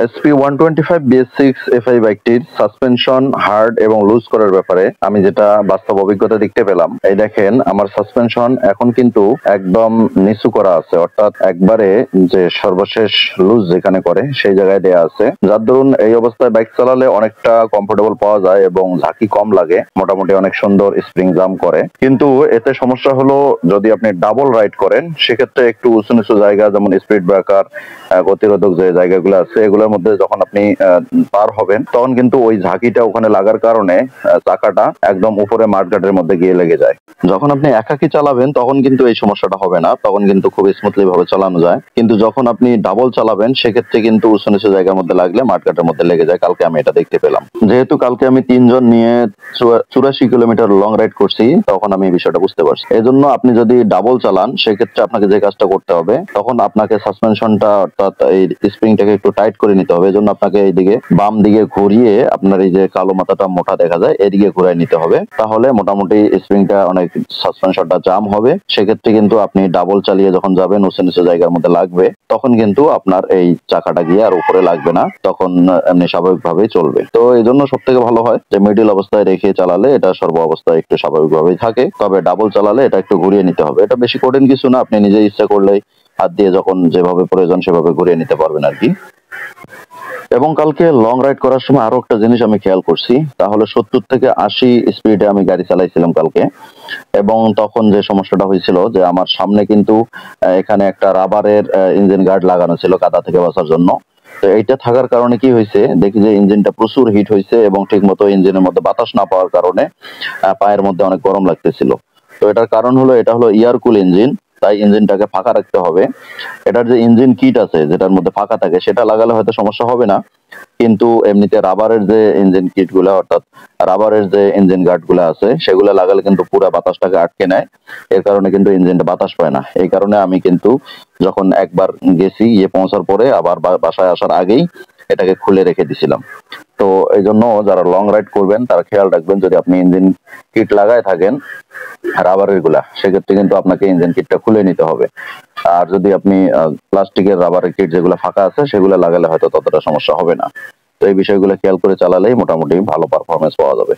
SP125 BS6 FI বাইকটির suspension hard এবং loose করার ব্যাপারে আমি যেটা বাস্তব অভিজ্ঞতা দেখতে পেলাম, এই দেখেন আমার সাসপেনশন এখন কিন্তু একদম নিচু করা আছে, অর্থাৎ একবারে যে সর্বশেষ লুজ যেখানে করে সেই জায়গায় দেয়া আছে, যার দরুন এই অবস্থায় বাইক চালালে অনেকটা কমফোর্টেবল পাওয়া যায় এবং ঝাঁকি কম লাগে, মোটামুটি অনেক সুন্দর স্প্রিং জাম করে। কিন্তু এতে সমস্যা হলো যদি আপনি ডাবল রাইড করেন সেক্ষেত্রে একটু উঁচু নিচু জায়গা যেমন স্পিড ব্রেকার, গতিরোধক যে জায়গাগুলো আছে এগুলোর মধ্যে যখন আপনি পার হবেন তখন কিন্তু ওই ঝাঁকিটা ওখানে লাগার কারণে চাকাটা একদম উপরে মাঠঘাটের মধ্যে গিয়ে লেগে যায়। যখন আপনি একাকি চালাবেন তখন কিন্তু এই সমস্যাটা হবে না, তখন কিন্তু খুব স্মুথলি ভাবে চালানো যায়। কিন্তু যখন আপনি ডাবল চালাবেন সেক্ষেত্রে কিন্তু উঁচু নিচু জায়গার মধ্যে লাগলে মাঠঘাটের মধ্যে লেগে যায়। কালকে আমি এটা দেখতে পেলাম। যেহেতু কালকে আমি 3 জন নিয়ে 84 কিলোমিটার লং রাইড করছি, তখন আমি এই বিষয়টা বুঝতে পারছি। এই জন্য আপনি যদি ডাবল চালান সেক্ষেত্রে আপনাকে যে কাজটা করতে হবে, তখন আপনাকে সাসপেনশনটা অর্থাৎ এই স্প্রিংটাকে একটু টাইট করে নিতে হবে। এজন্য আপনাকে এইদিকে বাম দিকে ঘুরিয়ে আপনার এই যে কালো মাথাটা মোটা দেখা যায় এদিকে ঘুরাই নিতে হবে, তাহলে মোটামুটি স্প্রিংটা অনেক সাসপেনশনটা জাম হবে। সেক্ষেত্রে কিন্তু আপনি ডাবল চালিয়ে যখন যাবেন উঁচু নিচু জায়গার মধ্যে লাগবে, তখন কিন্তু আপনার এই চাকাটা গিয়ে আর উপরে লাগবে না, তখন এমনি স্বাভাবিকভাবেই চলবে। তো এই জন্য সব থেকে ভালো হয় যে মিডিল অবস্থায় রেখে চালালে এটা সর্ব অবস্থায় একটু স্বাভাবিকভাবেই থাকে। তবে ডাবল চালালে এটা একটু ঘুরিয়ে নিতে হবে। এটা বেশি কঠিন কিছু না, আপনি নিজে ইচ্ছা করলেই হাত দিয়ে যখন যেভাবে প্রয়োজন সেভাবে ঘুরিয়ে নিতে পারবেন আর কি। এবং কালকে লং রাইড করার সময় আরো একটা জিনিস আমি খেয়াল করছি, তাহলে 70 থেকে 80 স্পিডে আমি গাড়ি চালাইছিলাম কালকে। এবং তখন যে সমস্যাটা হয়েছিল যে আমার সামনে কিন্তু এখানে একটা রাবারের ইঞ্জিন গার্ড লাগানো ছিল কাদা থেকে বাঁচার জন্য। তো এইটা থাকার কারণে কি হয়েছে, দেখি যে ইঞ্জিনটা প্রচুর হিট হয়েছে এবং ঠিক মতো ইঞ্জিনের মধ্যে বাতাস না পাওয়ার কারণে পায়ের মধ্যে অনেক গরম লাগতেছিল। তো এটার কারণ হলো এটা হলো এয়ার কুল ইঞ্জিন, তাই ইঞ্জিনটাকে ফাঁকা রাখতে হবে। এটার যে ইঞ্জিন কিট আছে যেটার মধ্যে ফাঁকা থাকে সেটা লাগালে হয়তো সমস্যা হবে না, কিন্তু এমনিতে রাবারের যে ইঞ্জিন কিট গুলা অর্থাৎ রাবারের যে ইঞ্জিন গার্ড গুলা আছে সেগুলো লাগালে কিন্তু পুরো বাতাসটাকে আটকে নেয়, এর কারণে কিন্তু ইঞ্জিনটা বাতাস পায় না। এই কারণে আমি কিন্তু যখন একবার গেছি পৌঁছার পরে আবার বাসায় আসার আগেই এটাকে খুলে রেখে দিছিলাম। তো এই জন্য যারা লং রাইড করবেন তারা খেয়াল রাখবেন, যদি আপনি ইঞ্জিন কিট লাগায় থাকেন রাবারের গুলা সেক্ষেত্রে কিন্তু আপনাকে ইঞ্জিন কিটটা খুলে নিতে হবে। আর যদি আপনি প্লাস্টিকের রাবারের কিট যেগুলো ফাঁকা আছে সেগুলো লাগালে হয়তো ততটা সমস্যা হবে না। তো এই বিষয়গুলো খেয়াল করে চালালেই মোটামুটি ভালো পারফরমেন্স পাওয়া যাবে।